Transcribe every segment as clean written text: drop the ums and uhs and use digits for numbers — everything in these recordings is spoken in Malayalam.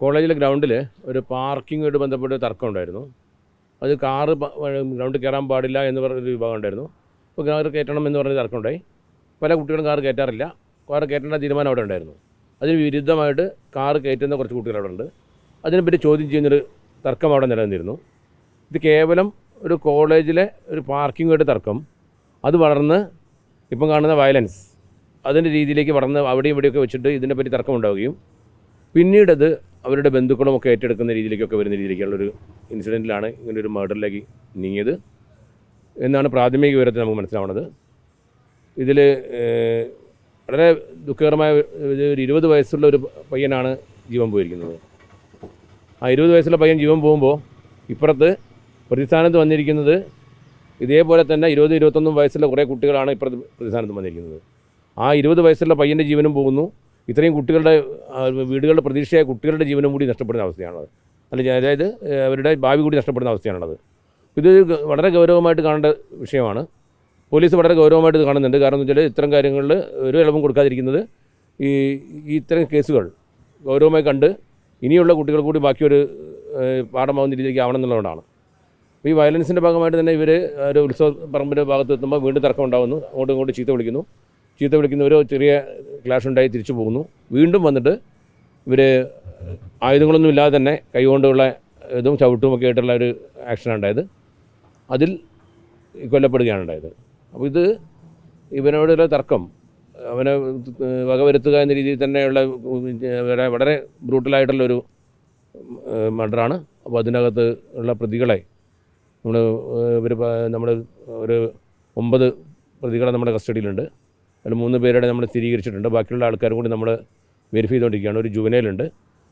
കോളേജിലെ ഗ്രൗണ്ടിൽ ഒരു പാർക്കിങ്ങുമായിട്ട് ബന്ധപ്പെട്ട് തർക്കം ഉണ്ടായിരുന്നു. അത് കാറ് ഗ്രൗണ്ടിൽ കയറാൻ പാടില്ല എന്ന് പറഞ്ഞൊരു വിഭാഗം ഉണ്ടായിരുന്നു. അപ്പോൾ കാറ് കയറ്റണം എന്ന് പറഞ്ഞൊരു തർക്കമുണ്ടായി. പല കുട്ടികളും കാറ് കയറ്റാറില്ല. കാറ് കയറ്റേണ്ട തീരുമാനം അവിടെ ഉണ്ടായിരുന്നു. അതിന് വിരുദ്ധമായിട്ട് കാറ് കയറ്റുന്ന കുറച്ച് കുട്ടികൾ അവിടെ ഉണ്ട്. അതിനെപ്പറ്റി ചോദ്യം ചെയ്യുന്നൊരു തർക്കം അവിടെ നിലനിന്നിരുന്നു. ഇത് കേവലം ഒരു കോളേജിലെ ഒരു പാർക്കിങ്ങുമായിട്ട് തർക്കം, അത് വളർന്ന് ഇപ്പം കാണുന്ന വയലൻസ് അതിൻ്റെ രീതിയിലേക്ക് വളർന്ന് അവിടെയും ഇവിടെയൊക്കെ വെച്ചിട്ട് ഇതിനെപ്പറ്റി തർക്കം ഉണ്ടാവുകയും പിന്നീടത് അവരുടെ ബന്ധുക്കളുമൊക്കെ ഏറ്റെടുക്കുന്ന രീതിയിലേക്കൊക്കെ വരുന്ന രീതിയിലേക്കുള്ളൊരു ഇൻസിഡൻറ്റിലാണ് ഇങ്ങനൊരു മർഡറിലേക്ക് നീങ്ങിയത് എന്നാണ് പ്രാഥമിക വിവരത്തിൽ നമുക്ക് മനസ്സിലാവുന്നത്. ഇതിൽ വളരെ ദുഃഖകരമായ ഒരു 20 വയസ്സുള്ള ഒരു പയ്യനാണ് ജീവൻ പോയിരിക്കുന്നത്. ആ 20 വയസ്സുള്ള പയ്യൻ ജീവൻ പോകുമ്പോൾ ഇപ്പുറത്ത് പ്രതിസ്ഥാനത്ത് വന്നിരിക്കുന്നത് ഇതേപോലെ തന്നെ 20-21 വയസ്സുള്ള കുറേ കുട്ടികളാണ് ഇപ്പുറത്ത് പ്രതിസ്ഥാനത്ത് വന്നിരിക്കുന്നത്. ആ 20 വയസ്സുള്ള പയ്യൻ്റെ ജീവനും പോകുന്നു. ഇത്രയും കുട്ടികളുടെ വീടുകളുടെ പ്രതീക്ഷയായ കുട്ടികളുടെ ജീവനും കൂടി നഷ്ടപ്പെടുന്ന അവസ്ഥയാണത്. അതായത് അവരുടെ ഭാവി കൂടി നഷ്ടപ്പെടുന്ന അവസ്ഥയാണുള്ളത്. ഇത് വളരെ ഗൗരവമായിട്ട് കാണേണ്ട വിഷയമാണ്. പോലീസ് വളരെ ഗൗരവമായിട്ട് കാണുന്നുണ്ട്. കാരണം എന്ന് വെച്ചാൽ ഇത്തരം കാര്യങ്ങളിൽ ഒരു ഇളവും കൊടുക്കാതിരിക്കുന്നത് ഈ ഇത്തരം കേസുകൾ ഗൗരവമായി കണ്ട് ഇനിയുള്ള കുട്ടികൾ കൂടി ബാക്കിയൊരു പാഠമാവുന്ന രീതിയിലേക്ക് ആവണം എന്നുള്ളതുകൊണ്ടാണ്. ഈ വയലൻസിൻ്റെ ഭാഗമായിട്ട് തന്നെ ഇവർ ഒരു ഉത്സവ പറമ്പിൻ്റെ ഭാഗത്ത് എത്തുമ്പോൾ വീണ്ടും തർക്കം ഉണ്ടാകുന്നു. അങ്ങോട്ടും ഇങ്ങോട്ടും ചീത്ത വിളിക്കുന്നവർ ചെറിയ ക്ലാഷ് ഉണ്ടായി തിരിച്ചു പോകുന്നു. വീണ്ടും വന്നിട്ട് ഇവർ ആയുധങ്ങളൊന്നും ഇല്ലാതെ തന്നെ കൈകൊണ്ടുള്ള ഇതും ചവിട്ടുമൊക്കെ ആയിട്ടുള്ള ഒരു ആക്ഷനാണ് ഉണ്ടായത്. അതിൽ കൊല്ലപ്പെടുകയാണ് ഉണ്ടായത്. അപ്പോൾ ഇത് ഇവനോടുള്ള തർക്കം അവനെ വകവരുത്തുക എന്ന രീതിയിൽ തന്നെയുള്ള വളരെ ബ്രൂട്ടലായിട്ടുള്ളൊരു മർഡറാണ്. അപ്പോൾ അതിനകത്ത് ഉള്ള പ്രതികളെ നമ്മൾ ഒരു 9 പ്രതികളെ നമ്മുടെ കസ്റ്റഡിയിലുണ്ട്. അതിൽ 3 പേരുടെ നമ്മൾ സ്ഥിരീകരിച്ചിട്ടുണ്ട്. ബാക്കിയുള്ള ആൾക്കാരും കൂടി നമ്മൾ വെരിഫൈ ചെയ്തുകൊണ്ടിരിക്കുകയാണ്. ഒരു ജുവനൈലുണ്ട്.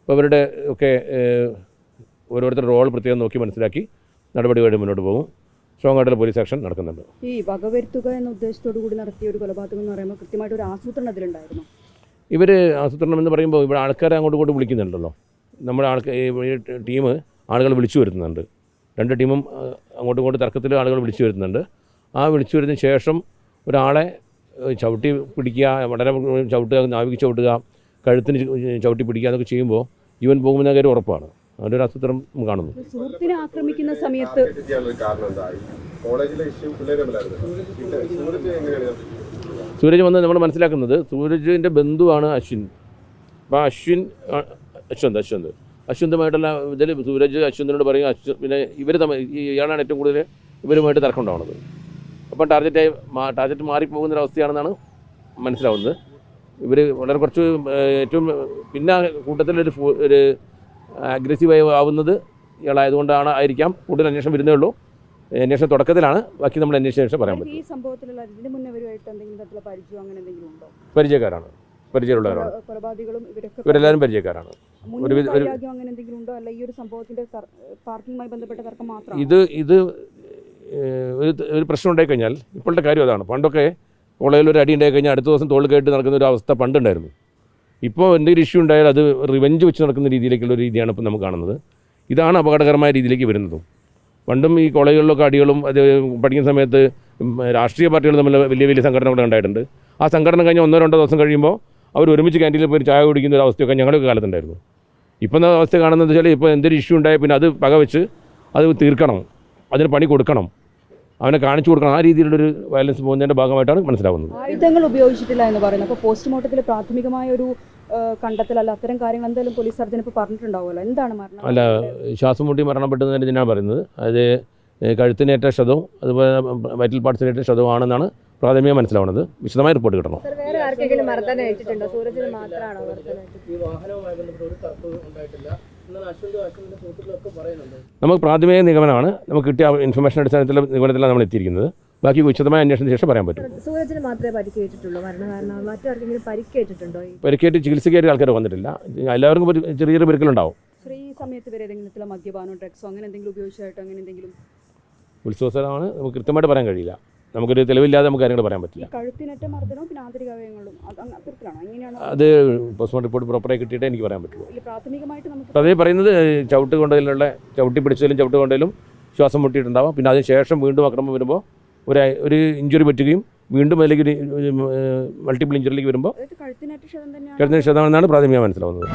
അപ്പോൾ അവരുടെ ഒക്കെ ഓരോരുത്തരുടെ റോൾ പ്രത്യേകം നോക്കി മനസ്സിലാക്കി നടപടിയായിട്ട് മുന്നോട്ട് പോകും. സ്ട്രോങ് ആയിട്ടുള്ള പോലീസ് ആക്ഷൻ നടക്കുന്നുണ്ട്. ഈ വകവരുത്തുക എന്ന ഉദ്ദേശത്തോടു കൂടി നടത്തിയ ഒരു കൊലപാതകം എന്ന് പറയുമ്പോൾ കൃത്യമായിട്ട് ഒരു ആസൂത്രണം അതിലുണ്ടായിരുന്നു. ഇവർ ആസൂത്രണം എന്ന് പറയുമ്പോൾ ഇവിടെ ആൾക്കാരെ അങ്ങോട്ടും ഇങ്ങോട്ടും വിളിക്കുന്നുണ്ടല്ലോ. നമ്മുടെ ടീം ആളുകൾ വിളിച്ചു വരുത്തുന്നുണ്ട്. 2 ടീമും അങ്ങോട്ടും ഇങ്ങോട്ടും തർക്കത്തിൽ ആളുകൾ വിളിച്ചു വരുത്തുന്നുണ്ട്. ആ വിളിച്ചു വരുന്നതിന് ശേഷം ഒരാളെ ചവിട്ടി പിടിക്കുക, വളരെ ചവിട്ടുക, നാവിക്ക് ചവിട്ടുക, കഴുത്തിന് ചവിട്ടി പിടിക്കുക എന്നൊക്കെ ചെയ്യുമ്പോൾ ജീവൻ പോകുമെന്ന കാര്യം ഉറപ്പാണ്. അതിൻ്റെ ഒരു ആസൂത്രണം കാണുന്നു. സുഹൃത്തിനെ ആക്രമിക്കുന്ന സമയത്ത് സൂരജ് വന്ന് നമ്മൾ മനസ്സിലാക്കുന്നത് സൂരജിൻ്റെ ബന്ധുവാണ് അശ്വിൻ. അപ്പോൾ അശ്വന്തുമായിട്ടുള്ള ഇതിൽ സൂരജ് അശ്വന്തിനോട് പറയും. പിന്നെ ഇവർ ഇയാളാണ് ഏറ്റവും കൂടുതൽ ഇവരുമായിട്ട് തർക്കം ഉണ്ടാവുന്നത്. അപ്പം ടാർഗറ്റ് മാറിപ്പോകുന്നൊരവസ്ഥയാണെന്നാണ് മനസ്സിലാവുന്നത്. ഇവർ വളരെ കുറച്ച് ഏറ്റവും പിന്നെ കൂട്ടത്തിലൊരു അഗ്രസീവായി ആവുന്നത് ഇയാളായതുകൊണ്ടാണ് ആയിരിക്കാം. കൂടുതൽ അന്വേഷണം വരുന്നേ ഉള്ളൂ. അന്വേഷണം തുടക്കത്തിലാണ്. ബാക്കി നമ്മൾ അന്വേഷിച്ച പറയാൻ പറ്റും. ഈ സംഭവത്തിലുള്ള ഇതിന് മുന്നേ ഇവരുമായിട്ട് എന്തെങ്കിലും തരത്തിലുള്ള പരിചയം അങ്ങനെ എന്തെങ്കിലും ഉണ്ടോ? പരിചയക്കാരാണ്, പരിചയമുള്ളവരാണ്. ഇവരെല്ലാവരും പരിചയക്കാരാണ്. അങ്ങനെ എന്തെങ്കിലും ഉണ്ടോ? അല്ല ഈ ഒരു സംഭവത്തിന്റെ പാർക്കിങ്ങുമായി ബന്ധപ്പെട്ട തർക്കം മാത്രം? ഇത് ഒരു പ്രശ്നം ഉണ്ടായിക്കഴിഞ്ഞാൽ ഇപ്പോഴത്തെ കാര്യം അതാണ്. പണ്ടൊക്കെ കോളേജിൽ ഒരു അടി ഉണ്ടായിക്കഴിഞ്ഞാൽ അടുത്ത ദിവസം തോൾ കേട്ട് നടക്കുന്ന ഒരു അവസ്ഥ പണ്ടുണ്ടായിരുന്നു. ഇപ്പോൾ എന്തെങ്കിലും ഇഷ്യൂ ഉണ്ടായാൽ അത് റിവെഞ്ച് വെച്ച് നടക്കുന്ന രീതിയിലേക്കുള്ള രീതിയാണ് ഇപ്പോൾ നമുക്ക് കാണുന്നത്. ഇതാണ് അപകടകരമായ രീതിയിലേക്ക് വരുന്നതും. പണ്ടും ഈ കോളേജുകളിലൊക്കെ അടികളും അത് പഠിക്കുന്ന സമയത്ത് രാഷ്ട്രീയ പാർട്ടികൾ തമ്മിൽ വലിയ വലിയ സംഘടനകൾ ഉണ്ടായിട്ടുണ്ട്. ആ സംഘടന കഴിഞ്ഞ് 1-2 ദിവസം കഴിയുമ്പോൾ അവർ ഒരുമിച്ച് ക്യാൻറ്റീനിൽ പോയി ചായ കുടിക്കുന്ന ഒരു അവസ്ഥയൊക്കെ ഞങ്ങളുടെ കാലത്തുണ്ടായിരുന്നു. ഇപ്പം അവസ്ഥ കാണുന്നത് വെച്ചാൽ ഇപ്പോൾ എന്തൊരു ഇഷ്യൂ ഉണ്ടായാൽ പിന്നെ അത് പകവെച്ച് അത് തീർക്കണം, അതിന് പണി കൊടുക്കണം, അവനെ കാണിച്ചു കൊടുക്കണം. ആ രീതിയിലുള്ളൊരു വയലൻസ് പോകുന്നതിൻ്റെ ഭാഗമായിട്ടാണ് മനസ്സിലാവുന്നത്. ആയുധങ്ങൾ ഉപയോഗിച്ചിട്ടില്ല എന്ന് പറയുന്നത് അപ്പോൾ പോസ്റ്റ്മോർട്ടത്തിൽ പ്രാഥമികമായ ഒരു കണ്ടെത്തലല്ല അത്തരം കാര്യങ്ങൾ എന്തായാലും പോലീസ് സർജൻ ഇപ്പോൾ പറഞ്ഞിട്ടുണ്ടാവുമല്ലോ. എന്താണ് മരണം? അല്ല, ശ്വാസം മുട്ടി മരണപ്പെട്ടതിന് ഇതിനാണ് പറയുന്നത്. അത് കഴുത്തിനേറ്റ ക്ഷതവും അതുപോലെ വൈറ്റൽ പാർട്സിനേറ്റ ക്ഷതവുമാണെന്നാണ് പ്രാഥമികമായി മനസ്സിലാവുന്നത്. വിശദമായ റിപ്പോർട്ട് കിട്ടണം. നമുക്ക് പ്രാഥമിക നിഗമനമാണ്. നമുക്ക് കിട്ടിയ ഇൻഫർമേഷൻ അടിസ്ഥാനത്തിലുള്ള നിഗമനത്തിലാണ് നമ്മൾ എത്തിയിരിക്കുന്നത്. ബാക്കി വിശദമായ അന്വേഷണത്തിന് ശേഷം പറയാൻ പറ്റും. സൂരജിന് മാത്രമേ പരിക്കേറ്റിട്ടുള്ളൂ, മറ്റാർക്കെങ്കിലും പരിക്കേറ്റിട്ടുണ്ടോ? പരിക്കേറ്റ് ചികിത്സയ്ക്കായിട്ട് ആൾക്കാർ വന്നിട്ടില്ല. എല്ലാവർക്കും ചെറിയൊരു പരിക്കലുണ്ടാവും. ഈ സമയത്ത് വരെ ഏതെങ്കിലും മദ്യപാനോ ഡ്രഗ്സോ അങ്ങനെ എന്തെങ്കിലും ഉപയോഗിച്ചായിട്ടോ അങ്ങനെ എന്തെങ്കിലും? ഉത്സവസ്ഥലമാണ്, നമുക്ക് കൃത്യമായിട്ട് പറയാൻ കഴിയില്ല. നമുക്കൊരു തെളിവില്ലാതെ നമുക്ക് കാര്യങ്ങൾ പറയാൻ പറ്റില്ല. കഴുത്തിനേറ്റ മർദ്ദനവും പിന്നെ ആന്തരിക അവയവങ്ങളും അത്തരത്തിലാണോ? എങ്ങനെയാണ് അത് പോസ്റ്റ്മോർട്ടം റിപ്പോർട്ട് പ്രോപ്പറായി കിട്ടിയിട്ടേ എനിക്ക് പറയാൻ പറ്റുള്ളൂ. പ്രാഥമികമായിട്ട് നമുക്ക് അതേ പറയുന്നത് ചവിട്ടി പിടിച്ചതിലും ചവിട്ട് കൊണ്ടതിലും ശ്വാസം മുട്ടിയിട്ടുണ്ടാവാം. പിന്നെ അതിന് ശേഷം വീണ്ടും ആക്രമണം വരുമ്പോൾ ഒരു ഇഞ്ചുറി പറ്റുകയും വീണ്ടും അതിലേക്ക് മൾട്ടിപ്പിൾ ഇഞ്ചുറിയിലേക്ക് വരുമ്പോൾ കഴുത്തിന് ക്ഷതമാണെന്നാണ് പ്രാഥമികമായി മനസ്സിലാവുന്നത്.